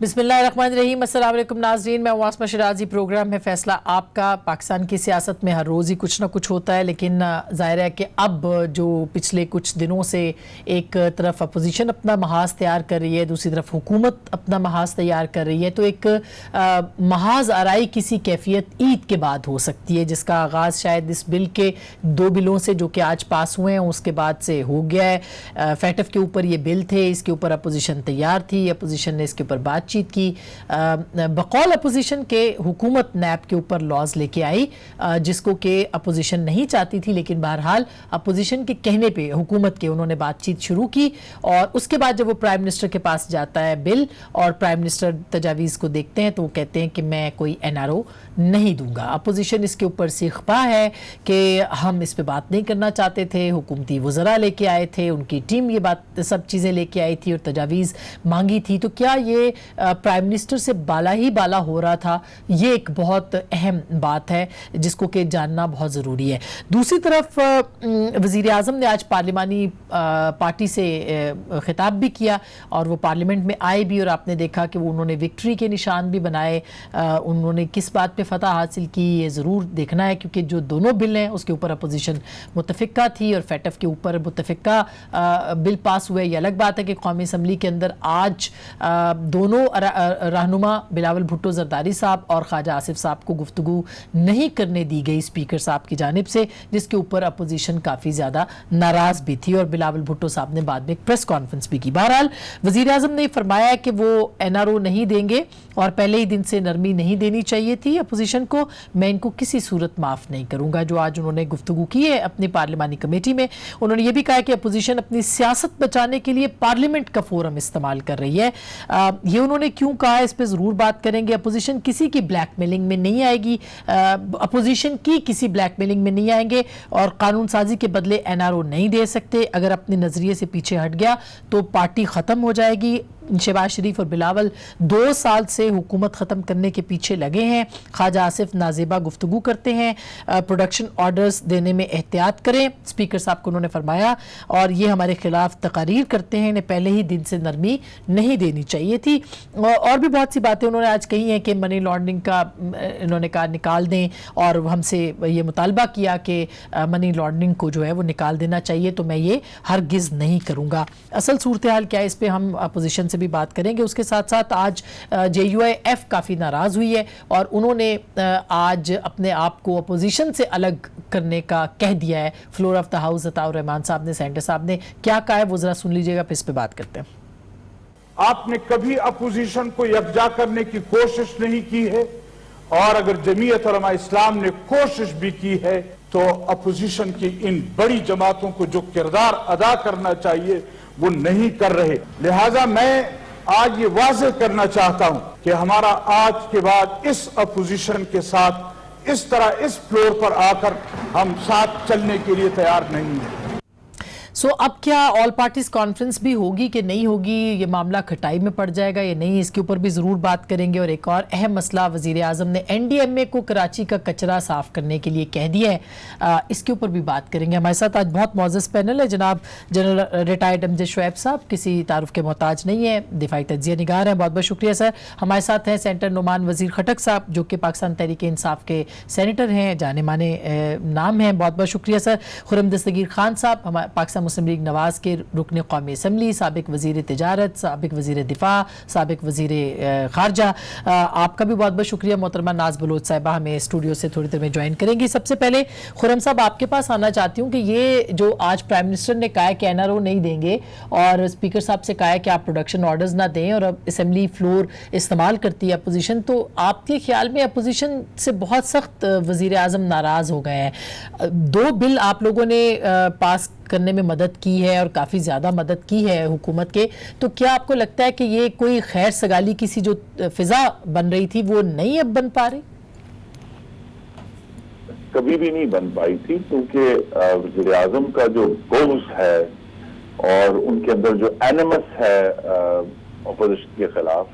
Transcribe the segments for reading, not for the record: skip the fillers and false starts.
बिस्मिल्लाहिर्रहमानिर्रहीम, अस्सलाम वालेकुम नाज़रीन। मैं वास्मा शिराजी। प्रोग्राम है फैसला आपका। पाकिस्तान की सियासत में हर रोज़ ही कुछ ना कुछ होता है, लेकिन ज़ाहिर है कि अब जो पिछले कुछ दिनों से एक तरफ अपोजिशन अपना महाज तैयार कर रही है, दूसरी तरफ हुकूमत अपना महाज तैयार कर रही है, तो एक महाज आराई किसी कैफियत ईद के बाद हो सकती है, जिसका आगाज़ शायद इस बिल के 2 बिलों से जो कि आज पास हुए हैं उसके बाद से हो गया है। फैटफ के ऊपर ये बिल थे, इसके ऊपर अपोजिशन तैयार थी, अपोजिशन ने इसके ऊपर बातचीत की। बकौल अपोजिशन के हुकूमत नैब के ऊपर लॉज लेके आई, जिसको कि अपोजिशन नहीं चाहती थी, लेकिन बहरहाल अपोजिशन के कहने पे हुकूमत के उन्होंने बातचीत शुरू की। और उसके बाद जब वो प्राइम मिनिस्टर के पास जाता है बिल और प्राइम मिनिस्टर तजावीज़ को देखते हैं तो वो कहते हैं कि मैं कोई NRO नहीं दूंगा। अपोजिशन इसके ऊपर से खफा है कि हम इस पे बात नहीं करना चाहते थे, हुकूमती वज़रा लेके आए थे, उनकी टीम ये बात सब चीज़ें लेके आई थी और तजावीज़ मांगी थी, तो क्या ये प्राइम मिनिस्टर से बाला ही बाला हो रहा था? ये एक बहुत अहम बात है जिसको कि जानना बहुत ज़रूरी है। दूसरी तरफ वज़ीर आज़म ने आज पार्लिमानी पार्टी से खिताब भी किया और वो पार्लियामेंट में आए भी, और आपने देखा कि वो उन्होंने विक्ट्री के निशान भी बनाए। उन्होंने किस बात पे फतह हासिल की ये ज़रूर देखना है, क्योंकि जो दोनों बिल हैं उसके ऊपर अपोजिशन मुतफ़िका थी और फैटफ के ऊपर मुतफ़िका बिल पास हुए। ये अलग बात है कि कौमी असम्बली के अंदर आज दोनों रहनुमा बिलावल भुट्टो जरदारी साहब और ख्वाजा आसिफ साहब को गुफ्तगू नहीं करने दी गई स्पीकर साहब की जानिब से, जिसके ऊपर अपोजिशन काफ़ी ज़्यादा नाराज़ भी थी और बिलावल भुट्टो साहब ने बाद में एक प्रेस कॉन्फ्रेंस भी की। बहरहाल वज़ीर आज़म ने फरमाया कि वो NRO नहीं देंगे और पहले ही दिन से नरमी नहीं देनी चाहिए थी अपोजिशन को। मैं इनको किसी सूरत माफ़ नहीं करूँगा। जो आज उन्होंने गुफ्तगू की है अपनी पार्लिमानी कमेटी में, उन्होंने ये भी कहा कि अपोजिशन अपनी सियासत बचाने के लिए पार्लियामेंट का फोरम इस्तेमाल कर रही है। ये उन्होंने क्यों कहा इस पर ज़रूर बात करेंगे। अपोजिशन किसी की ब्लैकमेलिंग में नहीं आएगी, अपोजिशन की किसी ब्लैकमेलिंग में नहीं आएंगे और कानून साजी के बदले NRO नहीं दे सकते। अगर अपने नज़रिए से पीछे हट गया तो पार्टी ख़त्म हो जाएगी। शहबाज शरीफ और बिलावल 2 साल से हुकूमत ख़त्म करने के पीछे लगे हैं। ख्वाजा आसिफ नाजेबा गुफ्तगू करते हैं, प्रोडक्शन ऑर्डर्स देने में एहतियात करें, स्पीकर साहब को उन्होंने फरमाया, और ये हमारे खिलाफ तकारीर करते हैं, इन्हें पहले ही दिन से नरमी नहीं देनी चाहिए थी। और भी बहुत सी बातें उन्होंने आज कही हैं कि मनी लॉन्ड्रिंग का इन्होंने कहा निकाल दें, और हमसे ये मुतालबा किया कि मनी लॉन्ड्रिंग को जो है वो निकाल देना चाहिए, तो मैं ये हरगिज़ नहीं करूँगा। असल सूरत हाल क्या है इस पर हम अपोजिशन से भी बात करेंगे। उसके साथ साथ आज JUIF काफ़ी नाराज़ हुई है और उन्होंने आज अपने आप को अपोजिशन से अलग करने का कह दिया है। Floor of the house Ataur Rahman साहब ने, सेंटर साहब ने क्या कहा है वो जरा सुन लीजिएगा, फिर इस पे बात करते हैं। आपने कभी अपोजिशन को यकजा करने की कोशिश नहीं की है, और अगर जमीयत उलमा इस्लाम ने कोशिश भी की है तो अपोजिशन की इन बड़ी जमातों को जो किरदार अदा करना चाहिए वो नहीं कर रहे। लिहाजा मैं आज ये वाज़ेह करना चाहता हूं कि हमारा आज के बाद इस अपोजिशन के साथ इस तरह इस फ्लोर पर आकर हम साथ चलने के लिए तैयार नहीं हैं। अब क्या ऑल पार्टीज कॉन्फ्रेंस भी होगी कि नहीं होगी, ये मामला खटाई में पड़ जाएगा या नहीं, इसके ऊपर भी ज़रूर बात करेंगे। और एक और अहम मसला, वज़ीर आज़म ने NDMA को कराची का कचरा साफ़ करने के लिए कह दिया है, इसके ऊपर भी बात करेंगे। हमारे साथ आज बहुत मौजूद पैनल है। जनाब जनरल रिटायर्ड अमजद शुएब साहब किसी तारुफ के मोहताज नहीं है, दिफाई तज्जिया निगार हैं, बहुत बहुत शुक्रिया सर। हमारे साथ हैं सेंटर नुमान वज़ीर खटक साहब जो कि पाकिस्तान तहरीक इंसाफ के सेनेटर हैं, जाने माने नाम हैं, बहुत बहुत शुक्रिया सर। खुर्रम दस्तगीर खान साहब हमारे पाकिस्तान मुस्लिम लीग नवाज के रुकन कौमी असम्बली, साबिक वज़ीर तिजारत, साबिक वज़ीर दिफा, साबिक वज़ीर खारजा, आपका भी बहुत बहुत शुक्रिया। मोहतरमा नाज बलोच साहिबा हमें स्टूडियो से थोड़ी देर में ज्वाइन करेंगी। सबसे पहले खुर्रम साहब आपके पास आना चाहती हूँ कि ये जो आज प्राइम मिनिस्टर ने कहा है कि NRO नहीं देंगे और स्पीकर साहब से कहा है कि आप प्रोडक्शन ऑर्डर्स ना दें और अब असम्बली फ्लोर इस्तेमाल करती है अपोजिशन, तो आपके ख्याल में अपोजिशन से बहुत सख्त वज़ीर आज़म नाराज़ हो गए हैं। 2 बिल आप लोगों ने पास करने में मदद की है और काफ़ी ज़्यादा मदद की है हुकूमत के, तो क्या आपको लगता है कि ये कोई खैर सगाली किसी जो फिजा बन रही थी वो नहीं अब बन पा रही? कभी भी नहीं बन पाई थी, क्योंकि वज़ीर आज़म का जो बोझ है और उनके अंदर जो एनिमस है अपोजिशन के खिलाफ,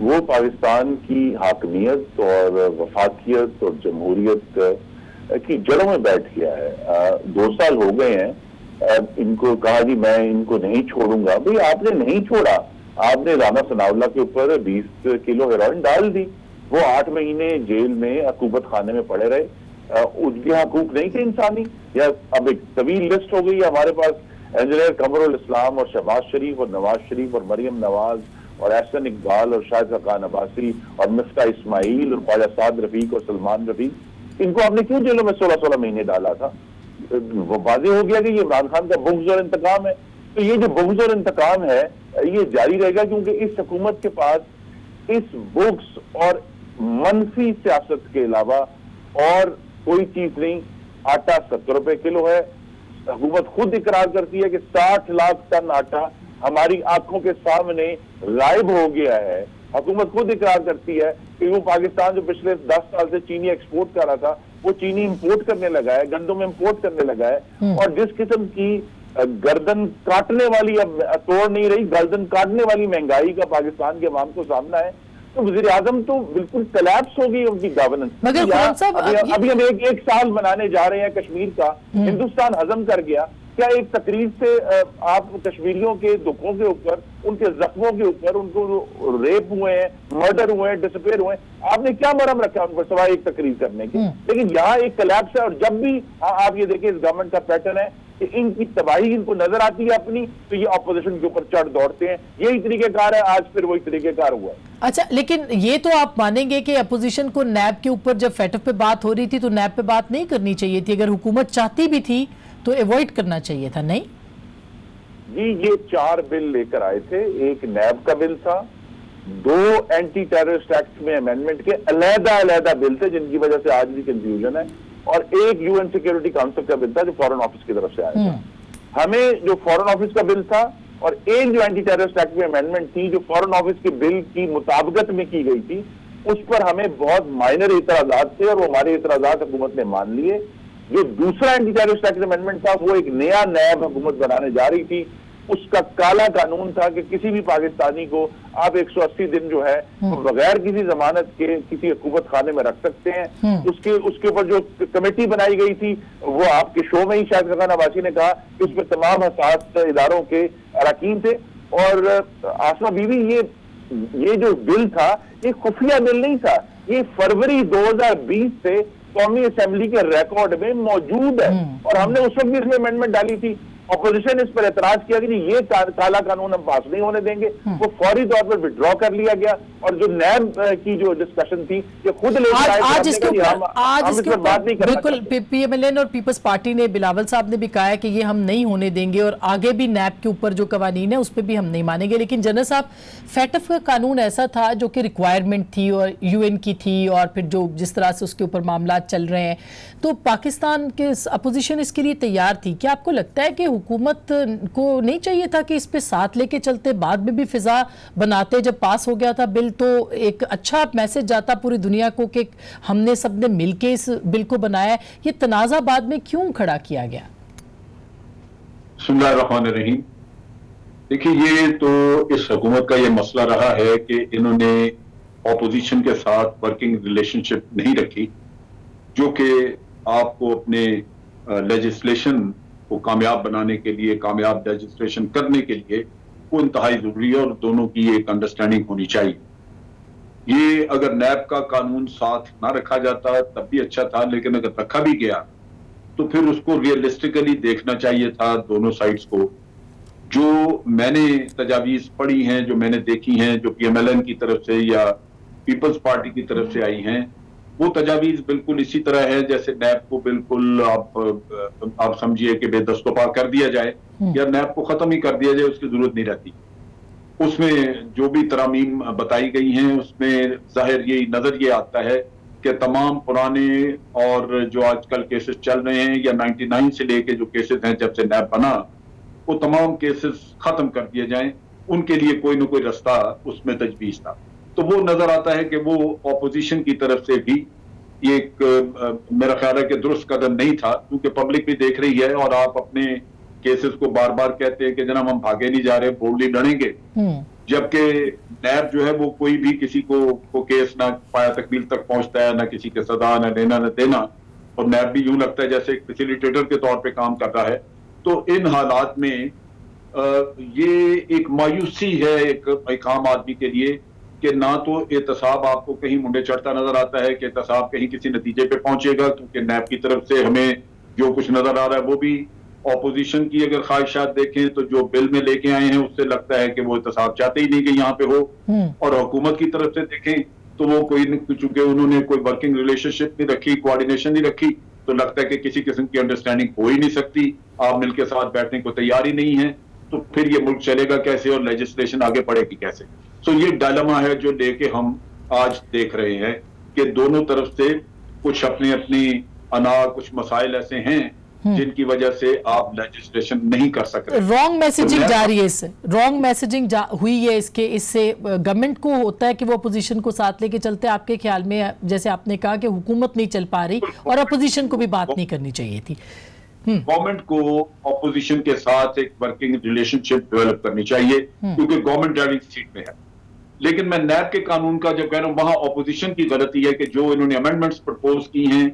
वो पाकिस्तान की हाकमियत और वफाकियत और जमहूरियत की जड़ों में बैठ गया है। 2 साल हो गए हैं, इनको कहा जी मैं इनको नहीं छोड़ूंगा। भाई आपने नहीं छोड़ा, आपने राना सनाउल्लाह के ऊपर 20 किलो हेरोइन डाल दी, वो 8 महीने जेल में अकूबत खाने में पड़े रहे। उनके हकूक नहीं थे इंसानी? या अब एक तवील लिस्ट हो गई है हमारे पास, इंजीनियर कमरुल इस्लाम और शहबाज शरीफ और नवाज शरीफ और मरियम नवाज और एहसन इकबाल और शाहिद खान अब्बासी और मिफ्ता इस्माइल और ख्वाजा साद रफीक और सलमान रफीक, इनको आपने क्यों जेलों में 16-16 महीने डाला था? वो वाज़ेह हो गया कि ये इमरान खान का बुग़्ज़ और इंतकाम है। तो ये जो बुग़्ज़ और इंतकाम है ये जारी रहेगा, क्योंकि इस हुकूमत के पास इस बुग़्ज़ और मनफी सियासत के अलावा और कोई चीज नहीं। आटा 70 रुपए किलो है। हुकूमत खुद इकरार करती है कि 60 लाख टन आटा हमारी आंखों के सामने गायब हो गया है। हुकूमत खुद इकरार करती है कि वो पाकिस्तान जो पिछले 10 साल से चीनी एक्सपोर्ट कर रहा था, वो चीनी इंपोर्ट करने लगा है, गंदम इंपोर्ट करने लगा है। और जिस किस्म की गर्दन काटने वाली, अब तोड़ नहीं रही, गर्दन काटने वाली महंगाई का पाकिस्तान के अवाम को सामना है, तो वज़ीर आज़म तो बिल्कुल कोलैप्स हो गई उनकी गवर्नेंस। मगर कौन सा अभी हम एक साल मनाने जा रहे हैं कश्मीर का, हिंदुस्तान हजम कर गया। क्या एक तकरीर से आप कश्मीरियों के दुखों के ऊपर, उनके जख्मों के ऊपर, उनको रेप हुए हैं, मर्डर हुए हैं, डिसअपेयर हुए हैं, आपने क्या मरहम रखा उन पर सवाए एक तकरीर करने की? लेकिन यहाँ एक कोलैप्स है। और जब भी आप ये देखें, इस गवर्नमेंट का पैटर्न है कि इनकी तबाही इनको नजर आती है अपनी, तो ये ऑपोजिशन के ऊपर चढ़ दौड़ते हैं। यही तरीकेकार है, आज फिर वही तरीकेकार हुआ है। अच्छा, लेकिन ये तो आप मानेंगे कि अपोजिशन को नैब के ऊपर जब फैटफ पे बात हो रही थी तो नैब पे बात नहीं करनी चाहिए थी? अगर हुकूमत चाहती भी थी तो अवॉइड करना चाहिए था, नहीं? जी, ये 4 बिल लेकर आए थे। एक नैब का बिल था, 2 एंटी टेररिस्ट एक्ट में अमेंडमेंट के अलग-अलग बिल थे जिनकी वजह से आज भी कंफ्यूजन है, और एक यूएन सिक्योरिटी काउंसिल का बिल था जो फॉरेन ऑफिस की तरफ से आया था। हमें जो फॉरेन ऑफिस का बिल था और एक जो एंटी टेररिस्ट एक्ट में अमेंडमेंट थी जो फॉरेन ऑफिस के बिल की मुताबिकत में की गई थी, उस पर हमें बहुत माइनर इतराजात थे और वो हमारे इतराजात हुकूमत ने मान लिए। जो दूसरा एंटी टेररिस्ट एक्ट अमेंडमेंट था वो एक नया नैब हुकूमत बनाने जा रही थी। उसका काला कानून था कि किसी भी पाकिस्तानी को आप 180 दिन जो है बगैर किसी जमानत के किसी हुकूमत खाने में रख सकते हैं। उसके ऊपर जो कमेटी बनाई गई थी वो आपके शो में ही शायद खान अब्बासी ने कहा कि उसमें तमाम हसास इदारों के अरकान थे। और आसमा बीवी, ये जो बिल था ये खुफिया बिल नहीं था, ये फरवरी 2020 से कौमी असेंबली के रिकॉर्ड में मौजूद है और हमने उस वक्त भी इसमें अमेंडमेंट डाली थी। ऑपोजिशन इस पर एतराज किया कि ये काला कानून हम पास नहीं होने देंगे, वो फौरी तौर पर विड्रॉ कर लिया गया। और जो नैब की जो डिस्कशन थी ये खुद आज इसके ऊपर बिल्कुल पीएमएलएन और पीपल्स पार्टी ने, बिलावल साहब ने भी कहा है कि ये हम नहीं होने देंगे और आगे भी नैब के ऊपर जो कवानीन है उस पर भी हम नहीं मानेंगे। लेकिन जनरल साहब, फैटफ का कानून ऐसा था जो कि रिक्वायरमेंट थी और यूएन की थी, और फिर जो जिस तरह से उसके ऊपर मामला चल रहे हैं, तो पाकिस्तान के अपोजिशन इसके लिए तैयार थी। क्या आपको लगता है कि हुकूमत को नहीं चाहिए था कि इस पे साथ लेके चलते, बाद में भी फिजा बनाते? जब पास हो गया था बिल तो एक अच्छा मैसेज जाता पूरी दुनिया को कि हमने सबने मिलके इस बिल को बनाया। ये तनाज़ा बाद में क्यों खड़ा किया गया? बिस्मिल्लाहिर्रहमानिर्रहीम। देखिए, ये तो इस हुकूमत का ये मसला रहा है कि इन्होंने ऑपोजिशन के साथ वर्किंग रिलेशनशिप नहीं रखी, जो कि आपको अपने लेजिस्लेशन को कामयाब बनाने के लिए, कामयाब लेजिस्लेशन करने के लिए वो इंतहाई जरूरी है और दोनों की एक अंडरस्टैंडिंग होनी चाहिए। ये अगर नैब का कानून साथ ना रखा जाता तब भी अच्छा था, लेकिन अगर रखा भी गया तो फिर उसको रियलिस्टिकली देखना चाहिए था दोनों साइड्स को। जो मैंने तजावीज पढ़ी हैं, जो मैंने देखी हैं, जो पीएमएलएन की तरफ से या पीपल्स पार्टी की तरफ से आई हैं, वो तजावीज बिल्कुल इसी तरह है जैसे नैब को बिल्कुल आप समझिए कि बेदस्तोपा कर दिया जाए या नैब को खत्म ही कर दिया जाए, उसकी जरूरत नहीं रहती। उसमें जो भी तरामीम बताई गई हैं उसमें जाहिर यही नजर ये आता है कि तमाम पुराने और जो आजकल केसेस चल रहे हैं या 99 से लेके जो केसेस हैं जब से नैब बना, वो तमाम केसेस खत्म कर दिए जाएं। उनके लिए कोई ना कोई रास्ता उसमें तजवीज था। तो वो नजर आता है कि वो ऑपोजिशन की तरफ से भी एक मेरा ख्याल है कि दुरुस्त कदम नहीं था, क्योंकि पब्लिक भी देख रही है और आप अपने केसेस को बार बार कहते हैं कि जनाब हम भागे नहीं जा रहे, बोल्डली लड़ेंगे, जबकि नैब जो है वो कोई भी किसी को केस ना पाया तकमील तक पहुंचता है, ना किसी के सजा, ना लेना ना देना, और नैब भी यूं लगता है जैसे एक फैसिलिटेटर के तौर पे काम कर रहा है। तो इन हालात में ये एक मायूसी है एक आम आदमी के लिए कि ना तो एहतसाब आपको कहीं मुंडे चढ़ता नजर आता है कि एहतसाब कहीं किसी नतीजे पे पहुंचेगा, क्योंकि नैब की तरफ से हमें जो कुछ नजर आ रहा है वो भी ऑपोजिशन की अगर ख्वाहिशात देखें तो जो बिल में लेके आए हैं उससे लगता है कि वो एहतसाब चाहते ही नहीं कि यहाँ पे हो, और हुकूमत की तरफ से देखें तो वो चूंकि उन्होंने कोई वर्किंग रिलेशनशिप नहीं रखी, कोऑर्डिनेशन नहीं रखी, तो लगता है कि किसी किस्म की अंडरस्टैंडिंग हो ही नहीं सकती, आप मिलकर साथ बैठने को तैयार ही नहीं है, तो फिर ये मुल्क चलेगा कैसे और लेजिस्लेशन आगे बढ़ेगी कैसे। सो ये डायलेमा है जो लेके हम आज देख रहे हैं कि दोनों तरफ से कुछ अपनी कुछ मसाइल ऐसे हैं जिनकी वजह से आप लेजिस्लेशन नहीं कर सकते। रॉन्ग मैसेजिंग जा रही है, इससे रॉन्ग मैसेजिंग हुई है, इससे गवर्नमेंट को होता है कि वो अपोजिशन को साथ लेके चलते हैं। आपके ख्याल में जैसे आपने कहा कि हुकूमत नहीं चल पा रही और अपोजिशन को भी बात नहीं करनी चाहिए थी। गवर्नमेंट को ऑपोजिशन के साथ एक वर्किंग रिलेशनशिप डेवलप करनी चाहिए क्योंकि गवर्नमेंट ड्राइविंग सीट में है। लेकिन मैं नैब के कानून का जब कह रहा हूं वहां ऑपोजिशन की गलती है कि जो इन्होंने अमेंडमेंट्स प्रपोज की हैं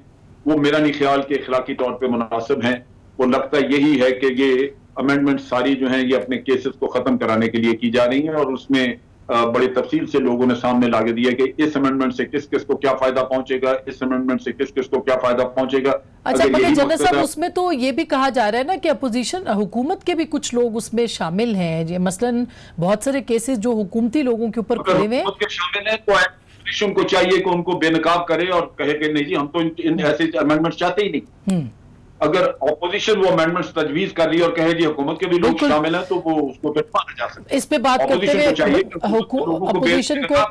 वो मेरा नहीं ख्याल के इखलाकी तौर पे मुनासिब हैं। वो लगता यही है कि ये अमेंडमेंट सारी जो हैं ये अपने केसेस को खत्म कराने के लिए की जा रही हैं और उसमें बड़ी तफसील से लोगों ने सामने ला के दिया कि इस अमेंडमेंट से किस किस को क्या फायदा पहुंचेगा, इस अमेंडमेंट से किस किस को क्या फायदा पहुंचेगा। अच्छा, मगर जनरल साहब उसमें तो ये भी कहा जा रहा है ना कि अपोजिशन हुकूमत के भी कुछ लोग उसमें शामिल हैं, मसलन बहुत सारे केसेस जो हुकूमती लोगों के ऊपर खड़े हुए हैं शामिल हैं, तो अपोजिशन को चाहिए कि उनको बेनकाब करे और कहे कि नहीं जी हम तो इन ऐसे अमेंडमेंट चाहते ही नहीं। अगर ऑपोजिशन वो अमेंडमेंट्स तजवीज कर रही है और कहे जी हुकूमत के भी लोग शामिल हैं तो वो उसको फिर माना जा सकता है। इस पे बात करते हुए अपोजिशन को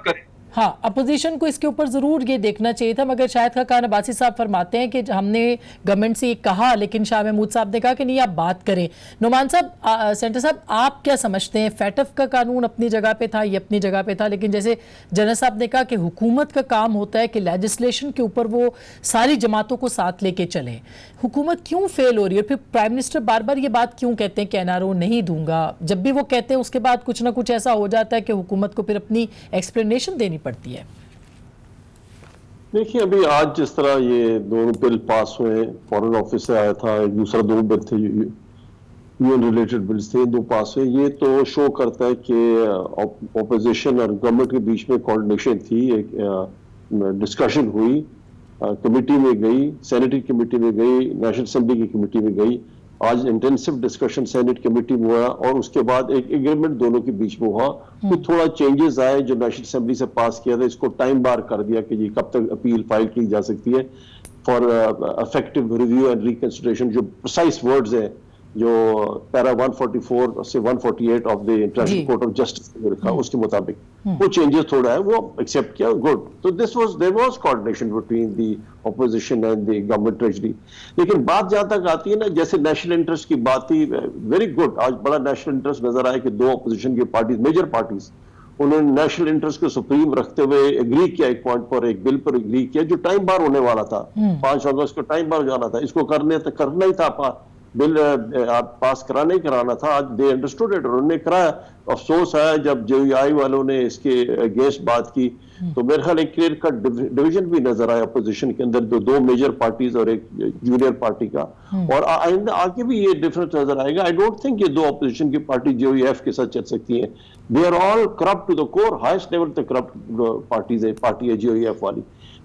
हाँ, अपोजिशन को इसके ऊपर जरूर ये देखना चाहिए था, मगर शाहिद खान अब्बासी साहब फरमाते हैं कि हमने गवर्नमेंट से ये कहा लेकिन शाह महमूद साहब ने कहा कि नहीं आप बात करें। नुमान साहब, सेंटर साहब, आप क्या समझते हैं? फैटफ का कानून अपनी जगह पे था, ये अपनी जगह पे था, लेकिन जैसे जनरल साहब ने कहा कि हुकूमत का काम होता है कि लेजिस्लेशन के ऊपर वो सारी जमातों को साथ लेके चलें। हुकूमत क्यों फेल हो रही है? फिर प्राइम मिनिस्टर बार बार ये बात क्यों कहते हैं कि एनआरओ नहीं दूंगा? जब भी वो कहते हैं उसके बाद कुछ ना कुछ ऐसा हो जाता है कि हुकूमत को फिर अपनी एक्सप्लेनेशन देनी पड़ती है। देखिए, अभी आज जिस तरह ये दोनों बिल पास हुए, फॉरेन ऑफिस से आया था, एक दूसरा दो बिल थे यूएन रिलेटेड बिल्स थे, दो पास हुए, ये तो शो करता है कि ऑपोजिशन और गवर्नमेंट के बीच में कोऑर्डिनेशन थी। एक डिस्कशन हुई, कमेटी में गई, सेनेटरी कमेटी में गई, नेशनल असेंबली की कमेटी में गई। आज इंटेंसिव डिस्कशन सेनेट कमेटी में हुआ और उसके बाद एक एग्रीमेंट दोनों के बीच में हुआ। तो थोड़ा चेंजेस आए जो नेशनल असेंबली से पास किया था, इसको टाइम बार कर दिया कि ये कब तक अपील फाइल की जा सकती है for effective review and reconsideration. जो प्रिसाइज वर्ड्स हैं जो पैरा 144 से 148 of the international court of justice ने लिखा उसके मुताबिक वो चेंजेस थोड़ा है वो एक्सेप्ट किया, गुड। तो there was coordination between the opposition and the government treasury. लेकिन बात जहां तक आती है ना, जैसे नेशनल इंटरेस्ट की बात थी, वेरी गुड, आज बड़ा नेशनल इंटरेस्ट नजर आया कि दो ऑपोजिशन की पार्टीज, मेजर पार्टीज, उन्होंने नेशनल इंटरेस्ट को सुप्रीम रखते हुए एग्री किया, एक पॉइंट पर, एक बिल पर एग्री किया जो टाइम बार होने वाला था। 5 अगस्त को टाइम बार जाना था, इसको करना ही था, बिल पास कराना ही कराना था। आज दे अंडरस्टूड इट, उन्होंने कराया। अफसोस है जब जेयूआई वालों ने इसके अगेंस्ट बात की तो मेरे ख्याल एक क्लियर कट डिवीजन भी नजर आया अपोजिशन के अंदर, दो मेजर पार्टीज और एक जूनियर पार्टी का। और आगे भी ये डिफरेंस नजर आएगा। आई डोंट थिंक ये दो अपोजिशन की पार्टी जेयूएफ के साथ चल सकती है। They are all corrupt to the core, highest level तक करप्ट पार्टी है जेयूएफ वाली।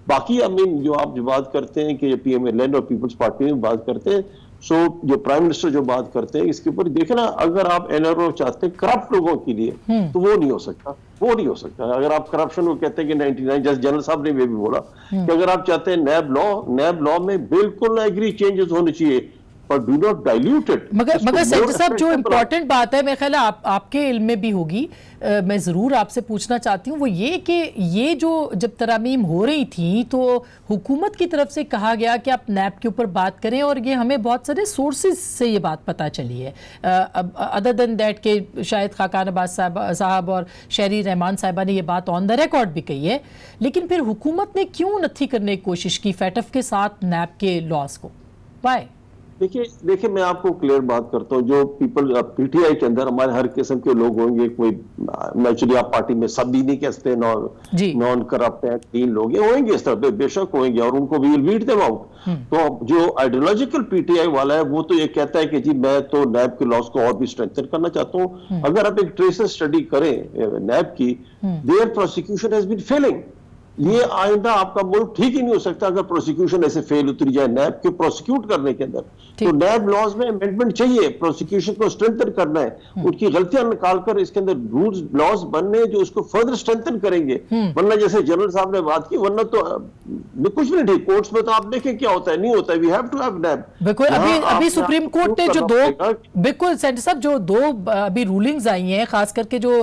बाकी जो आप जो बात करते हैं कि पीएमएलएन और पीपल्स पार्टी में बात करते हैं, सो जो प्राइम मिनिस्टर जो बात करते हैं इसके ऊपर देखे ना, अगर आप एनआरओ चाहते हैं करप्ट लोगों के लिए तो वो नहीं हो सकता, वो नहीं हो सकता। अगर आप करप्शन को कहते हैं कि 99, जैसे जनरल साहब ने भी बोला कि अगर आप चाहते हैं नैब लॉ में बिल्कुल एग्री चेंजेस होने चाहिए, but do not dilute it. मगर सेंटर साहब, जो इम्पोर्टेंट बात है, मेरे ख्याल है आपके इल्म में भी होगी, मैं ज़रूर आपसे पूछना चाहती हूँ, वो ये कि ये जो जब तरमीम हो रही थी तो हुकूमत की तरफ से कहा गया कि आप नैब के ऊपर बात करें, और ये हमें बहुत सारे सोर्सेज से ये बात पता चली है, अदर देन दैट के शाहिद खान अब्बास साहब और शहरी रहमान साहिबा ने ये बात ऑन द रिकॉर्ड भी कही है। लेकिन फिर हुकूमत ने क्यों नहीं करने की कोशिश की फैटफ के साथ नैब के लॉस को? वाई? देखिए मैं आपको क्लियर बात करता हूँ, जो पीटीआई के अंदर हमारे हर किस्म के लोग होंगे, कोई नेचुरली आप पार्टी में सब भी नहीं कहते, नॉन करप्ट है, 3 लोग होंगे इस तरह, बेशक होंगे, और उनको भी विल वीट देम आउट। तो जो आइडियोलॉजिकल पीटीआई वाला है वो तो ये कहता है कि जी मैं तो नैब के लॉस को और भी स्ट्रेंथन करना चाहता हूँ। अगर आप एक ट्रेसेस स्टडी करें नैब की, their prosecution has been failing. ये आइंदा आपका मुल्क ठीक ही नहीं हो सकता अगर प्रोसिक्यूशन ऐसे फेल उतरी जाए नैब के प्रोसिक्यूट करने के अंदर। तो नैब लॉज में अमेंडमेंट चाहिए, प्रोसिक्यूशन को स्ट्रेंथन करना है, उनकी गलतियां निकालकर इसके अंदर रूल्स लॉज बनने जो उसको फर्दर स्ट्रेंथन करेंगे। वरना जैसे जनरल साहब ने बात की, वरना तो कुछ भी नहीं ठीक। कोर्ट्स में तो आप देखें क्या होता है, नहीं होता है। वी हैव टू हैव नैब। बिल्कुल, अभी सुप्रीम कोर्ट ने जो 2 बिल्कुल सेंटर साहब जो 2 अभी रूलिंग्स आई हैं, खास करके जो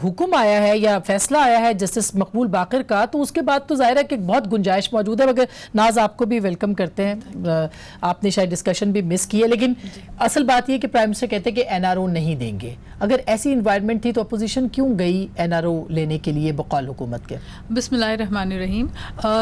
हुक्म आया है या फैसला आया है जस्टिस मकबूल बाकर का, तो उसके बाद तो जाहिर है कि बहुत गुंजाइश मौजूद है। मगर नाज आपको भी वेलकम करते हैं, आपने शायद डिस्कशन भी मिस की है, लेकिन असल बात यह कि प्राइम मिनिस्टर कहते हैं कि एनआरओ नहीं देंगे। अगर ऐसी इन्वायरमेंट थी तो अपोजिशन क्यों गई एनआरओ लेने के लिए बकौल हुकूमत के? बिस्मिल्लाहिर्रहमानिर्रहीम।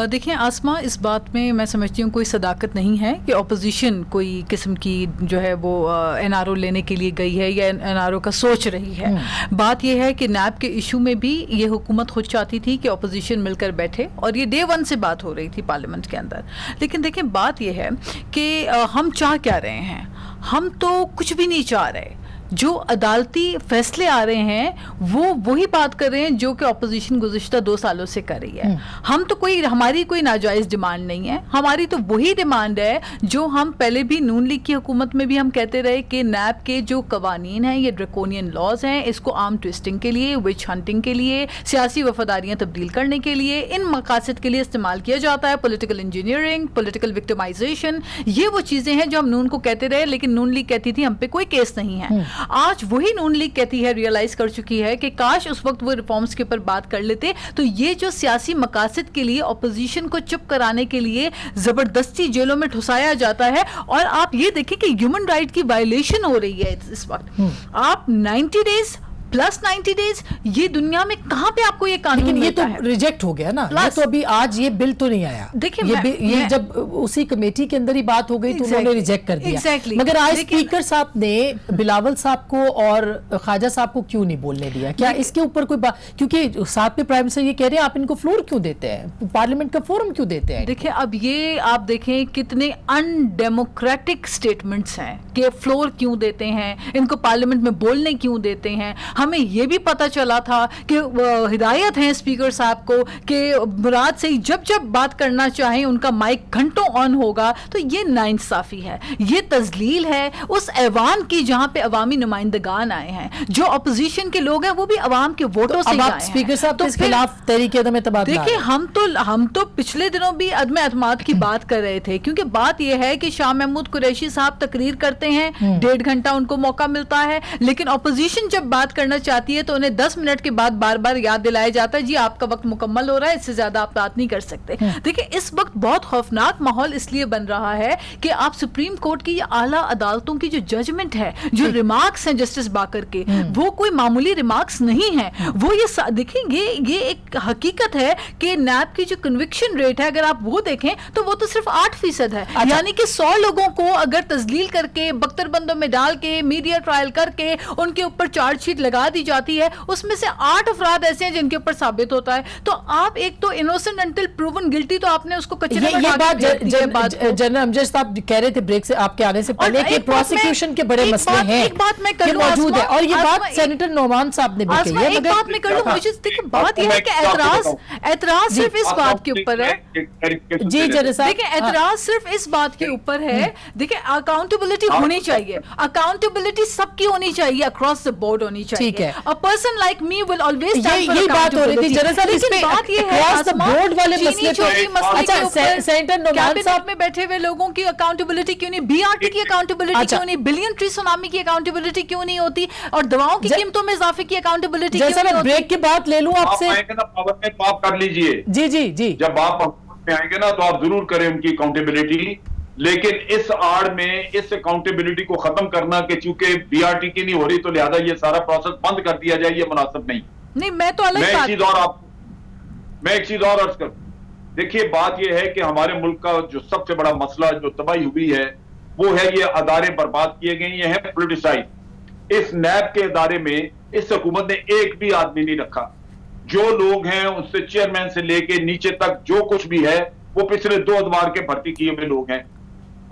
देखिए आसमा, इस बात में मैं समझती हूँ कोई सदाकत नहीं है कि अपोजिशन कोई किस्म की जो है वो एनआरओ लेने के लिए गई है या एनआरओ का सोच रही है। बात यह है कि नैब के इशू में भी ये हुकूमत खुद चाहती थी कि अपोजिशन मिलकर बैठे, और ये डे 1 से बात हो रही थी पार्लियामेंट के अंदर। लेकिन देखिए बात यह है कि हम चाह क्या रहे हैं? हम तो कुछ भी नहीं चाह रहे। जो अदालती फैसले आ रहे हैं वो वही बात कर रहे हैं जो कि अपोजिशन गुज़िश्ता 2 सालों से कर रही है। हम तो हमारी कोई नाजायज़ डिमांड नहीं है, हमारी तो वही डिमांड है जो हम पहले भी नून लीग की हुकूमत में भी हम कहते रहे कि नैब के जो कवानीन हैं, ये ड्रैकोनियन लॉज हैं, इसको आर्म ट्विस्टिंग के लिए, विच हंटिंग के लिए, सियासी वफादारियाँ तब्दील करने के लिए, इन मकासद के लिए इस्तेमाल किया जाता है। पॉलिटिकल इंजीनियरिंग, पॉलिटिकल विक्टिमाइजेशन, ये वो चीज़ें हैं जो हम नून को कहते रहे, लेकिन नून लीग कहती थी हम पे कोई केस नहीं है। आज वही नून लीग कहती है, रियलाइज कर चुकी है कि काश उस वक्त वो रिफॉर्म्स के ऊपर बात कर लेते। तो ये जो सियासी मकासद के लिए अपोजिशन को चुप कराने के लिए जबरदस्ती जेलों में ठुसाया जाता है, और आप ये देखें कि ह्यूमन राइट की वायलेशन हो रही है इस वक्त। आप 90 डेज प्लस 90 डेज, ये दुनिया में कहां पे आपको ये कानून लेकिन ये तो है? रिजेक्ट हो गया ना, ये तो अभी आज ये बिल तो नहीं आया। देखिए ये जब उसी कमेटी के अंदर ही बात हो गई तो उन्होंने रिजेक्ट कर दिया। मगर आज स्पीकर साहब ने बिलावल साहब को और ख्वाजा साहब को क्यों नहीं बोलने दिया? क्या इसके ऊपर कोई बात? क्योंकि साथ में प्राइम मिनिस्टर ये कह रहे हैं आप इनको फ्लोर क्यों देते हैं, पार्लियामेंट का फोरम क्यों देते हैं? देखिए अब ये आप देखें कितने अनडेमोक्रेटिक स्टेटमेंट्स हैं कि फ्लोर क्यों देते हैं, इनको पार्लियामेंट में बोलने क्यों देते हैं। हमें यह भी पता चला था कि हिदायत है स्पीकर साहब को कि मुराद से जब जब बात करना चाहें उनका माइक घंटों ऑन होगा। तो ये नाइंसाफी है, ये तजलील है उस ऐवान की जहां पे अवामी नुमाइंदगान आए हैं, जो अपोजिशन के लोग हैं वो भी अवाम के वोटों से आए हैं। स्पीकर साहब तो खिलाफ तहरीक अदम एतमाद। देखिए हम तो पिछले दिनों भी अदम एतमाद की बात कर रहे थे, क्योंकि बात यह है कि शाह महमूद कुरैशी साहब तकरीर करते हैं, 1.5 घंटा उनको मौका मिलता है, लेकिन अपोजिशन जब बात करना चाहती है तो उन्हें 10 मिनट के बाद बार बार याद दिलाया जाता है जी आपका वक्त मुकम्मल हो रहा है, इससे ज्यादा आप बात नहीं कर सकते। देखिए इस वक्त बहुत खौफनाक माहौल इसलिए बन रहा है कि आप सुप्रीम कोर्ट की आला अदालतों की जो जजमेंट है, जो रिमार्क्स हैं जस्टिस बाकर के, वो कोई मामूली रिमार्क्स नहीं है। वो देखिए ये एक हकीकत है कि नैब की जो कन्विक्शन रेट है अगर आप वो देखें तो वो तो सिर्फ 8% है। यानी कि 100 लोगों को अगर तस्लील करके बख्तरबंदों में डाल के मीडिया ट्रायल करके उनके ऊपर चार्जशीट लगा दी जाती है, उसमें से 8 अफराद ऐसे हैं जिनके ऊपर साबित होता है। तो आप एक तो इनोसेंट अंटिल प्रूवन गिल्टी, तो आपने उसको कचरे में ये बात जनरल अमजद साहब कह रहे थे ब्रेक से आपके आने से पहले कि प्रोसिक्यूशन के बड़े मसले हैं, एक बात मैं कर लूं मौजूद है, और ये बात सेनेटर नोमान साहब ने भी कही है। एक बात मैं कर लूं, मुझे देखिए बात यह है कि एतराज सिर्फ इस बात के ऊपर है। जी जनरल साहब, देखिए एतराज सिर्फ इस बात के ऊपर है, देखिए अकाउंटेबिलिटी होनी चाहिए, अकाउंटेबिलिटी सबकी होनी चाहिए, अक्रॉस द बोर्ड होनी चाहिए। ठीक है, a person like me will always stand for यही बात हो रही थी जनरल साहब, इस पे बात ये है अक्रॉस द बोर्ड वाले मसले पे। अच्छा सेनेटर नोमान साहब में बैठे हुए लोगों की अकाउंटेबिलिटी क्यों नहीं, बीआरटी की अकाउंटेबिलिटी क्यों नहीं, बिलियन ट्री सुनामी की अकाउंटेबिलिटी क्यों नहीं होती, और दवाओं की कीमतों में इजाफे की अकाउंटेबिलिटी क्यों नहीं होती? ब्रेक के बाद ले लूं आपसे, पावर में तो आप कर लीजिए। जी जी जी, जब आप में आएंगे ना तो आप जरूर करें उनकी अकाउंटेबिलिटी, लेकिन इस आड़ में इस अकाउंटेबिलिटी को खत्म करना कि चूंकि बीआरटी की नहीं हो रही तो लिहाजा ये सारा प्रोसेस बंद कर दिया जाए, ये मुनासिब नहीं। मैं तो अलग मैं एक चीज और अर्ज कर, देखिए बात यह है कि हमारे मुल्क का जो सबसे बड़ा मसला जो तबाही हुई है वो है ये अदारे बर्बाद किए गए, ये हैं पोलिटिसाइज। इस नैब के अदारे में इस हुकूमत ने एक भी आदमी नहीं रखा। जो लोग हैं उससे चेयरमैन से लेके नीचे तक जो कुछ भी है वो पिछले 2 अदवार के भर्ती किए हुए लोग हैं।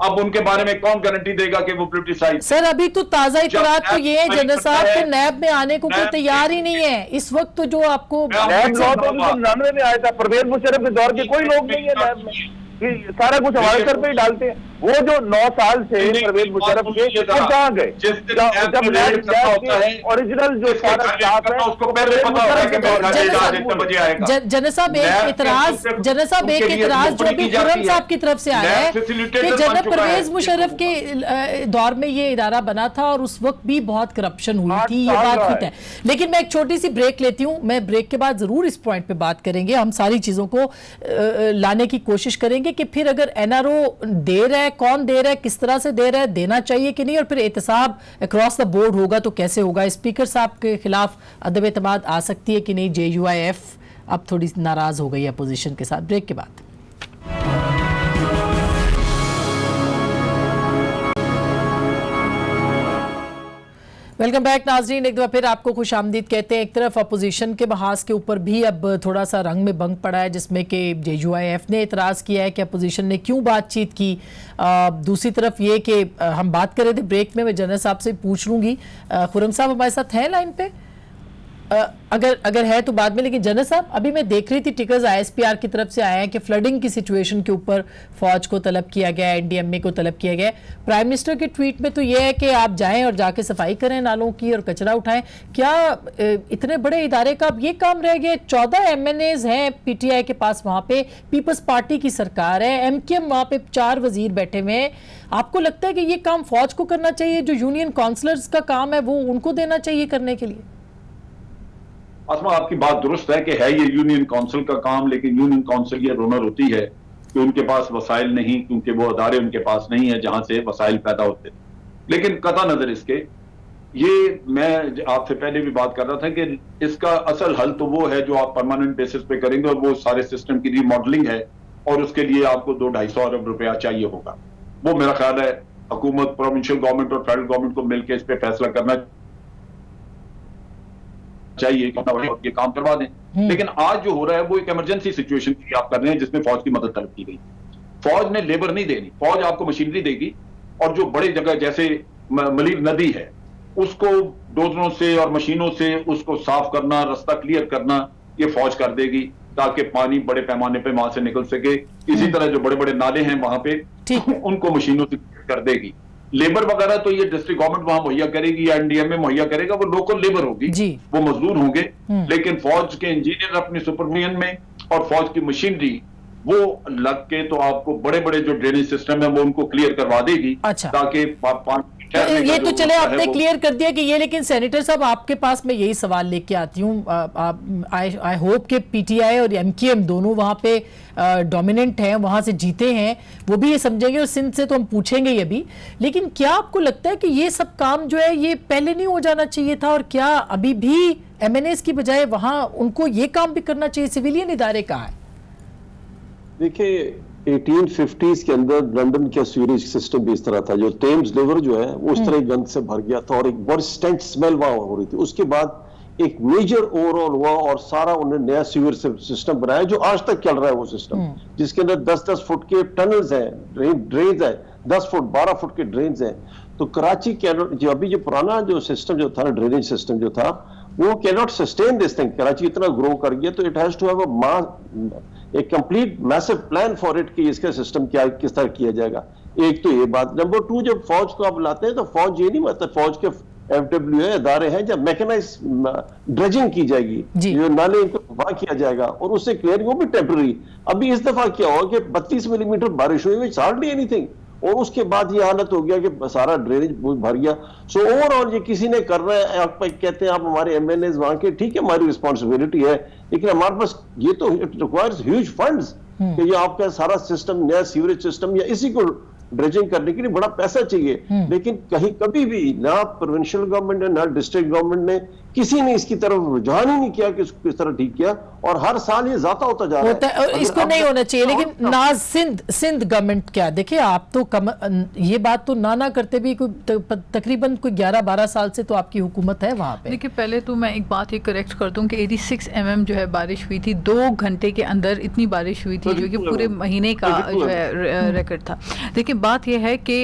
अब उनके बारे में कौन गारंटी देगा कि वो पोलिटिसाइज? सर अभी तो ताजा इतरात तो ये है जनरल साहब के नैब में आने को कोई नैब तैयार ही नहीं है इस वक्त। तो जो आपको नैब लॉ तो 1999 में आया था, परवेज मुशर्रफ के दौर के कोई लोग नहीं है नैब में, कि सारा कुछ हमारे सर पे ही डालते हैं। वो जो 9 साल से परवेज मुशर्रफ के वो कहाँ गए? जब ओरिजिनल जो सारा स्टाफ है उसको पहले पता होगा कि जनरल साहब एक इतराज जो अभी खुर्रम साहब की तरफ से आया है कि जनरल परवेज मुशर्रफ के दौर में ये इदारा बना था और उस वक्त भी बहुत करप्शन हुई थी, ये बात ठीक है। लेकिन मैं एक छोटी सी ब्रेक लेती हूँ, मैं ब्रेक के बाद जरूर इस पॉइंट पे बात करेंगे। हम सारी चीजों को लाने की कोशिश करेंगे कि फिर अगर एनआरओ दे रहा है, कौन दे रहा है, किस तरह से दे रहा है, देना चाहिए कि नहीं, और फिर एहतसाब अक्रॉस द बोर्ड होगा तो कैसे होगा। स्पीकर साहब के खिलाफ अदब एतमाद आ सकती है कि नहीं। JUIF अब थोड़ी नाराज हो गई है अपोजिशन के साथ। ब्रेक के बाद वेलकम बैक नाजरीन, एक दफा फिर आपको खुश आमदीद कहते हैं। एक तरफ अपोजिशन के बहास के ऊपर भी अब थोड़ा सा रंग में भंग पड़ा है, जिसमें कि JUIF ने इतराज़ किया है कि अपोजिशन ने क्यों बातचीत की। दूसरी तरफ ये कि हम बात कर रहे थे ब्रेक में, मैं जनरल साहब से पूछ लूँगी। खुर्रम साहब हमारे साथ हैं लाइन पे? अगर है तो बाद में। लेकिन जनरल साहब अभी मैं देख रही थी टिकर्स ISPR की तरफ से आए हैं कि फ्लडिंग की सिचुएशन के ऊपर फौज को तलब किया गया है, NDMA को तलब किया गया है। प्राइम मिनिस्टर के ट्वीट में तो ये है कि आप जाएं और जाके सफाई करें नालों की और कचरा उठाएं। क्या इतने बड़े इदारे का अब ये काम रह गया? 14 MNAs हैं PTI के पास, वहाँ पे पीपल्स पार्टी की सरकार है, MKM वहाँ पे 4 वजीर बैठे हुए हैं। आपको लगता है कि ये काम फौज को करना चाहिए, जो यूनियन काउंसलर्स का काम है वो उनको देना चाहिए करने के लिए? आसमा, आपकी बात दुरुस्त है कि है ये यूनियन काउंसिल का काम, लेकिन यूनियन काउंसिल ये रोनर होती है कि उनके पास वसाइल नहीं, क्योंकि वो अदारे उनके पास नहीं है जहां से वसाइल पैदा होते। लेकिन कता नजर इसके, ये मैं आपसे पहले भी बात कर रहा था कि इसका असल हल तो वो है जो आप परमानेंट बेसिस पे करेंगे, और वो सारे सिस्टम की रीमॉडलिंग है, और उसके लिए आपको 200-250 अरब रुपया चाहिए होगा। वो मेरा ख्याल है हुकूमत, प्रोविंशियल गवर्नमेंट और फेडरल गवर्नमेंट को मिलकर इस पर फैसला करना चाहिए कि ये काम करवा दें। लेकिन आज जो हो रहा है वो एक इमरजेंसी सिचुएशन की आप कर रहे हैं, जिसमें फौज की मदद तलब की गई। फौज ने लेबर नहीं देनी, फौज आपको मशीनरी देगी, और जो बड़े जगह जैसे मलीर नदी है उसको डोजरों से और मशीनों से उसको साफ करना, रास्ता क्लियर करना, ये फौज कर देगी, ताकि पानी बड़े पैमाने पे वहां से निकल सके। इसी तरह जो बड़े बड़े नाले हैं वहां पे उनको मशीनों से कर देगी। लेबर वगैरह तो ये डिस्ट्रिक्ट गवर्नमेंट वहां मुहैया करेगी या NDMA मुहैया करेगा, वो लोकल लेबर होगी, वो मजदूर होंगे। लेकिन फौज के इंजीनियर अपनी सुपरविजन में और फौज की मशीनरी वो लग के तो आपको बड़े बड़े जो ड्रेनेज सिस्टम है वो उनको क्लियर करवा देगी। अच्छा। ताकि ये तो चले आपने क्लियर कर दिया कि ये, लेकिन सेनेटर साहब आपके पास मैं यही सवाल लेके आती हूँ। आई होप कि PTI और MKM दोनों वहाँ पे डोमिनेंट हैं, वहाँ से जीते हैं, वो भी ये समझेंगे, और सिंध से तो हम पूछेंगे ये भी। लेकिन क्या आपको लगता है कि ये सब काम जो है ये पहले नहीं हो जाना चाहिए था, और क्या अभी भी MNAs की बजाय वहाँ उनको ये काम भी करना चाहिए? सिविलियन इदारे कहाँ है? देखिए 1850s के अंदर लंदन का सीवरेज सिस्टम भी इस तरह था, जो टेम्स रिवर जो है वो उस तरह गंद से भर गया था और एक बड़ी स्टेंट स्मेल वहां हो रही थी। उसके बाद एक मेजर ओवरऑल हुआ और सारा उन्होंने नया सीवर सिस्टम बनाया जो आज तक चल रहा है वो सिस्टम, जिसके अंदर 10-10 फुट के टनल्स हैं, ड्रेन्स है, 10 फुट 12 फुट के ड्रेन्स हैं। तो कराची जो अभी जो पुराना जो सिस्टम जो था, ड्रेनेज सिस्टम जो था, वो cannot sustain this thing. Karachi इतना ग्रो कर गया तो it has to have a complete massive plan for it कि इसका सिस्टम क्या किस तरह किया जाएगा। एक तो ये बात। नंबर 2, जब फौज को आप लाते हैं तो फौज ये नहीं मतलब फौज के FWA अदारे हैं जब मैकेनाइज ड्रेजिंग की जाएगी, जो नाले इनको वहां किया जाएगा और उससे क्लियरिंग, वो भी टेम्पररी। अभी इस दफा क्या हुआ कि 32 मिलीमीटर बारिश हुई, विच हार्डली एनीथिंग, और उसके बाद ये हालत हो गया कि सारा ड्रेनेज भर गया। सो ओवरऑल ये किसी ने करना है, आप कहते हैं आप हमारे MNAs वहां के, ठीक है हमारी रिस्पॉन्सिबिलिटी है, लेकिन हमारे पास ये तो इट रिक्वायर्स ह्यूज फंड्स कि ये आपका सारा सिस्टम, नया सीवरेज सिस्टम या इसी को ड्रेजिंग करने के लिए बड़ा पैसा चाहिए। लेकिन कहीं कभी भी ना प्रोविंशियल गवर्नमेंट ने ना डिस्ट्रिक्ट गवर्नमेंट ने किसी ने इसकी तरफ रुझान ही नहीं किया कि इसको किस तरह ठीक किया, और हर साल ये ज्यादा होता जा रहा होता है और अगर इसको अब नहीं तक- होना चाहिए। लेकिन नाज सिंध गवर्नमेंट क्या, देखिए आप तो ये बात तो ना करते भी कोई तकरीबन कोई 11-12 साल से तो आपकी हुकूमत है वहां पे। देखिए पहले तो मैं एक बात ये करेक्ट कर दूं कि 86 mm जो है बारिश हुई थी, 2 घंटे के अंदर इतनी बारिश हुई थी, जो कि पूरे महीने का जो है रिकॉर्ड था। देखिए बात यह है कि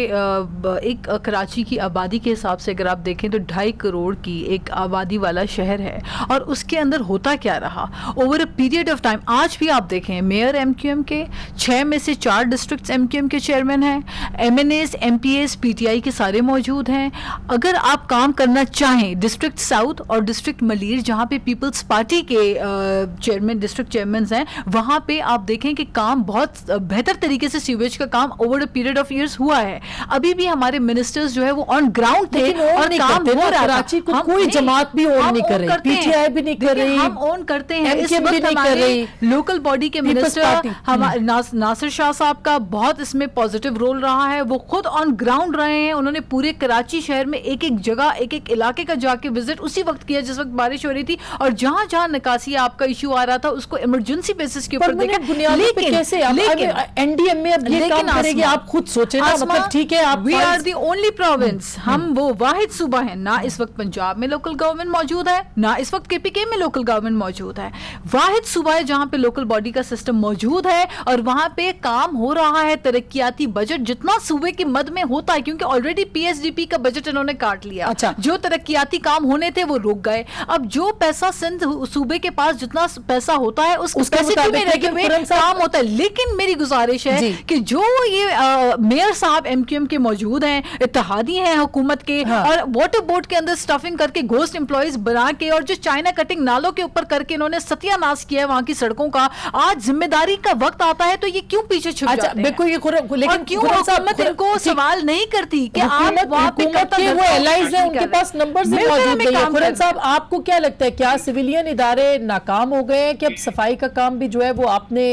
एक कराची की आबादी के हिसाब से अगर आप देखें तो 2.5 करोड़ की एक आबादी वाला शहर है, और उसके अंदर होता क्या रहा over a period of time. आज भी आप देखें मेयर MQM के 6 में से 4 डिस्ट्रिक्ट्स MQM के चेयरमैन हैं, MNAs MPAs PTI के सारे मौजूद हैं। अगर आप काम करना चाहें डिस्ट्रिक्ट साउथ और डिस्ट्रिक्ट मलीर जहां पे पीपल्स पार्टी के चेयरमैन डिस्ट्रिक्ट चेयरमैन हैं, वहां पे आप देखें कि काम बहुत बेहतर तरीके से सीवेज का काम over a period of years हुआ है। अभी भी हमारे मिनिस्टर्स जो है वो ऑन ग्राउंड थे लेकिन own और नहीं काम करते हो ना, रहा था। कराची को हम कोई जमात भी own हम नहीं कर own रही, करते हैं। PTI भी नहीं कर देखिए, रही, हम ओन करते हैं। इस MQM भी वक्त नहीं कर हमारे रही, लोकल बॉडी के पीपल्स मिनिस्टर पार्टी। हमारे नासिर शाह साहब का बहुत इसमें पॉजिटिव रोल रहा है। वो खुद ऑन ग्राउंड रहे हैं, उन्होंने पूरे कराची शहर में एक एक जगह एक एक इलाके का जाके विजिट उसी वक्त किया जिस वक्त बारिश हो रही थी, और जहां जहां निकासी आपका इशू आ रहा था उसको इमरजेंसी बेसिस के ऊपर देखा। बुनियादी पे कैसे एनडीएमए अब ये काम करेगी, आप खुद सोचे ना, मतलब ठीक है आप we are the only province, हम वो वाहिद सूबा है ना इस वक्त पंजाब में लोकल गवर्नमेंट मौजूद है, ना इस वक्त KPK में लोकल गवर्नमेंट मौजूद है। वाहिद सूबा है जहां पे लोकल बॉडी का सिस्टम मौजूद है और वहां पे काम हो रहा है। तरक्कियाती बजट जितना सूबे की मद में होता है, क्योंकि ऑलरेडी PSDP का बजट इन्होंने काट लिया। अच्छा। जो तरक्कियाती काम होने थे वो रुक गए। अब जो पैसा सिंध सूबे के पास जितना पैसा होता है उस उसके कैपेसिटी में मुताबिक रहते लेकिन हुए खुर्रम साहब- काम होता है। लेकिन मेरी गुजारिश है जी। कि जो ये मेयर साहब MQM के मौजूद हैं, इत्तेहादी हैं हुकूमत के, हाँ। और वाटर बोर्ड के अंदर स्टफिंग करके घोस्ट एम्प्लॉइज बना के और जो चाइना कटिंग नालों के ऊपर करके इन्होंने सत्यानाश किया है वहां की सड़कों का, आज जिम्मेदारी का वक्त आता है तो ये क्यों पीछे छुप अच्छा जाते हैं? बिल्कुल ये और लेकिन क्यों खुर्रम साहब हुकूमत इनको सवाल नहीं करती कि आप हुकूमत वहां पे हुकूमत के वो एलाइज हैं, उनके पास नंबर्स ही मौजूद नहीं है। खुर्रम साहब आपको क्या लगता है, क्या सिविलियन इदारे नाकाम हो गए हैं कि अब सफाई का काम भी जो है वो आपने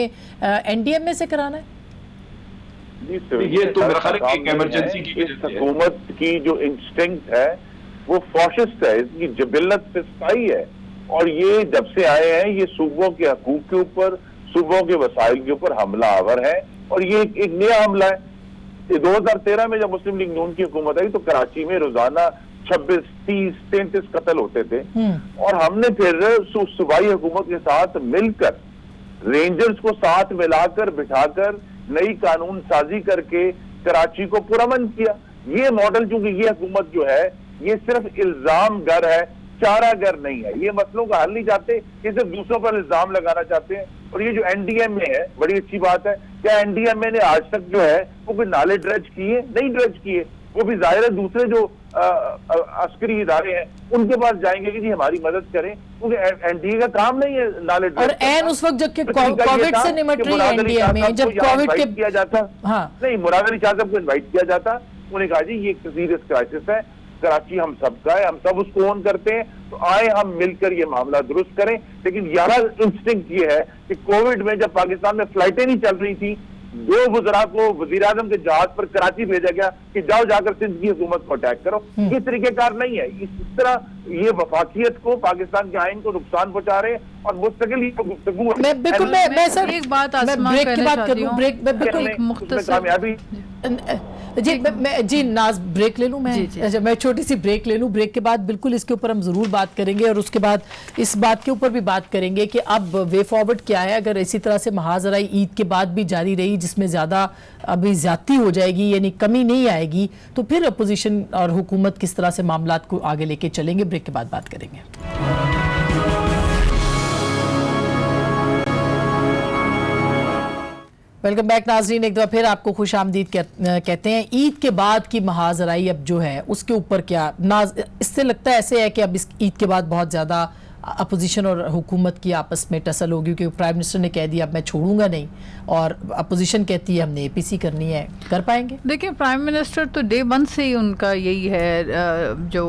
NDMA से कराना है? ये तो मेरा ख्याल है कि एक इमरजेंसी की वजह से है। हुकूमत की जो इंस्टिंक्ट है वो फॉशिस्ट है, इसकी जबिलत फिस्ताई है, और ये जब से आए हैं ये सूबों के हकूक के ऊपर, सूबों के वसाइल के ऊपर हमला आवर है, और ये एक नया हमला है। 2013 में जब मुस्लिम लीग नून की हुकूमत आई तो कराची में रोजाना 26, 30, 33 कत्ल होते थे, और हमने फिर सूबाई हुकूमत के साथ मिलकर रेंजर्स को साथ मिलाकर बिठाकर नई कानून साजी करके कराची को पुरअमन किया। ये मॉडल, चूंकि ये हुकूमत जो है ये सिर्फ इल्जाम गर है, चारा गर नहीं है। ये मसलों का हल नहीं चाहते, ये सिर्फ दूसरों पर इल्जाम लगाना चाहते हैं। और ये जो NDMA है, बड़ी अच्छी बात है, क्या NDMA ने आज तक जो है वो कोई नाले ड्रेज किए? नहीं ड्रेज किए। वो भी जाहिर है दूसरे जो अस्करी इदारे हैं उनके पास जाएंगे कि जी हमारी मदद करें, क्योंकि NDA का काम नहीं है नाले ड्रेज और एन उस वक्त जबकि कोविड से निमट रही है NDMA, जब कोविड के किया जाता, हाँ नहीं मुराद अली शाह साहब को इन्वाइट किया जाता, उन्होंने कहा जी ये एक सीरियस क्राइसिस है, कराची हम सबका है, हम सब उसको ओन करते हैं, तो आए हम मिलकर ये मामला दुरुस्त करें। लेकिन यहाँ इंस्टिंक्ट ये है कि कोविड में जब पाकिस्तान में फ्लाइटें नहीं चल रही थी, 2 वज़रा को वज़ीर आज़म के जहाज पर कराची भेजा गया कि जाओ जाकर सिंध की हुकूमत को अटैक करो। ये तरीकेकार नहीं है। इस तरह ये वफाकियत को, पाकिस्तान के आइन को नुकसान पहुंचा रहे हैं, और मुस्तकिल ही गुफ्तगू है। मैं बिल्कुल मैं सर एक बात मैं आसमा ब्रेक की कहना बात चाहती करूं, हूं। ब्रेक मैं बिल्कुल एक मुख्तसर कामयाबी जी नाज ब्रेक ले लूं मैं? जी। अच्छा मैं छोटी सी ब्रेक ले लूं, ब्रेक के बाद बिल्कुल इसके ऊपर हम जरूर बात करेंगे, और उसके बाद इस बात के ऊपर भी बात करेंगे कि अब वे फॉरवर्ड क्या है अगर इसी तरह से महाजराई ईद के बाद भी जारी रही, जिसमें ज्यादा अभी ज्यादती हो जाएगी यानी कमी नहीं आएगी, तो फिर अपोजिशन और हुकूमत किस तरह से मामलात को आगे लेके चलेंगे। ब्रेक के बाद बात करेंगे। वेलकम बैक नाजरीन, एक दफ़ा फिर आपको खुश आमदीद कहते हैं। ईद के बाद की महाजराई अब जो है उसके ऊपर क्या नाज, इससे लगता है ऐसे है कि अब इस ईद के बाद बहुत ज़्यादा अपोजिशन और हुकूमत की आपस में टसल होगी, क्योंकि प्राइम मिनिस्टर ने कह दिया अब मैं छोड़ूंगा नहीं और अपोजिशन कहती है हमने एपीसी करनी है, कर पाएंगे? देखिए, प्राइम मिनिस्टर तो डे वन से ही उनका यही है, जो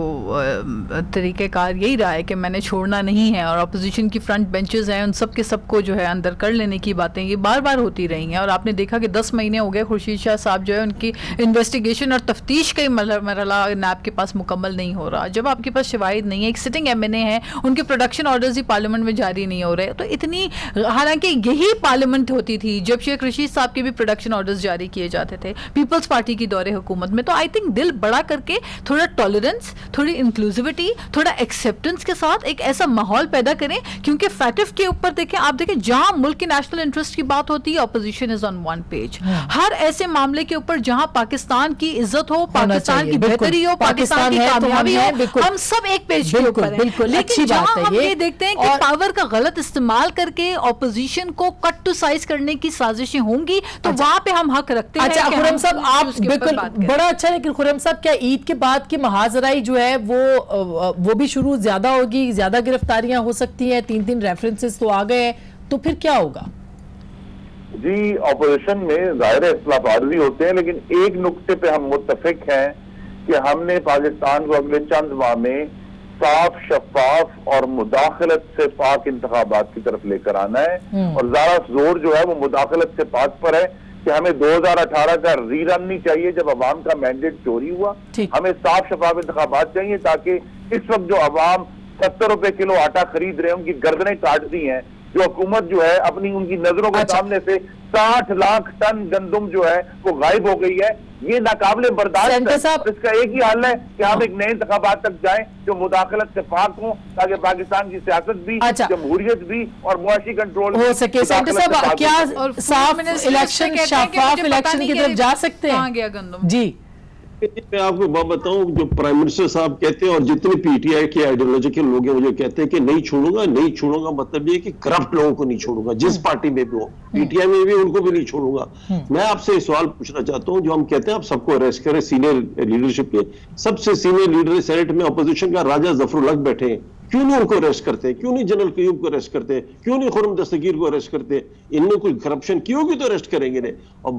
तरीक़ेकार यही रहा है कि मैंने छोड़ना नहीं है, और अपोजिशन की फ्रंट बेंचेस हैं उन सब के सबको जो है अंदर कर लेने की बातें ये बार बार होती रही हैं। और आपने देखा कि 10 महीने हो गए खुर्शीद शाह साहब जो है उनकी इन्वेस्टिगेशन और तफ्तीश का मरहला नैब के पास मुकम्मल नहीं हो रहा। जब आपके पास शवाहिद नहीं है, एक सिटिंग एमएनए है, उनके प्रोडक्शन ऑर्डर्स ही पार्लियामेंट में जारी नहीं हो रहे, तो इतनी, हालांकि यही पार्लियामेंट होती थी जब शेख रशीद साहब के भी प्रोडक्शन ऑर्डर्स जारी किए जाते थे पीपल्स पार्टी की दौरे हुकूमत में। तो आई थिंक दिल बड़ा करके थोड़ा टॉलरेंस, थोड़ी इंक्लूसिविटी, थोड़ा एक्सेप्टेंस के साथ एक ऐसा माहौल पैदा करें, क्योंकि फैटिफ के ऊपर देखें, आप देखें जहां मुल्क के नेशनल इंटरेस्ट की बात होती है opposition is on one page. हर ऐसे मामले के ऊपर जहां पाकिस्तान की इज्जत हो, पाकिस्तान की बेहतरी हो, पाकिस्तान की कामयाबी हो, हम सब एक पेज के ऊपर हैं। लेकिन जहां हम ये देखते हैं कि पावर का गलत इस्तेमाल करके ऑपोजिशन को कट टू साइज करने की साजिशें होंगी, तो वहां पे हम हक रखते हैं। अच्छा खुर्रम साहब, आप बिल्कुल बड़ा अच्छा है, लेकिन खुर्रम साहब क्या ईद के बाद की महाजराई जो है वो भी शुरू ज्यादा होगी, ज्यादा गिरफ्तारियां हो सकती हैं? 3 रेफरेंसेस तो आ गए हैं, तो फिर क्या होगा? जी, ऑपोजिशन में जाहिर इख्तिलाफात भी होते हैं, लेकिन एक नुक्ते पे हम मुत्तफिक हैं कि हमने पाकिस्तान को अगले चंद माह में साफ, शफाफ और मुदाखलत से पाक इंतखाबात की तरफ लेकर आना है। और ज्यादा जोर जो है वो मुदाखलत से पाक पर है कि हमें 2018 का रीरन नहीं चाहिए जब अवाम का मैंडेट चोरी हुआ। हमें साफ शफाफ इंतखाबात चाहिए, ताकि इस वक्त जो अवाम 70 रुपए किलो आटा खरीद रहे हैं उनकी गर्दनें काट दी हैं। जो हुकूमत जो है अपनी उनकी नजरों के सामने से 60 लाख टन गंदम जो है वो गायब हो गई है। ये नाकाबिले बर्दाश्त है। इसका एक ही हल है कि हम एक नए इंतखाबात तक जाएं जो मुदाखलत से पाक हो, ताकि पाकिस्तान की सियासत भी, जमहूरियत भी और मुआशी कंट्रोल हो सके। सेंटर साहब, क्या साफ इलेक्शन, शफाफ इलेक्शन की तरफ जा सकते हैं? जी, मैं आपको बात बताऊं, जो प्राइम मिनिस्टर साहब कहते हैं और जितने पीटीआई के आइडियोलॉजिकल लोग हैं वो जो कहते हैं कि नहीं छोड़ूंगा, मतलब ये कि करप्ट लोगों को नहीं छोड़ूंगा, जिस पार्टी में भी हो, पीटीआई में भी उनको भी नहीं छोड़ूंगा। मैं आपसे सवाल पूछना चाहता हूं, जो हम कहते हैं आप सबको अरेस्ट करें, सीनियर लीडरशिप के सबसे सीनियर लीडर सेनेट में अपोजिशन का राजा जफरुल हक बैठे हैं, क्यों नहीं उनको अरेस्ट करते? क्यों नहीं जनरल कयूब को अरेस्ट करते? क्यों नहीं खुर्रम दस्तगीर को अरेस्ट करते? इनमें कोई करप्शन की होगी तो अरेस्ट करेंगे। और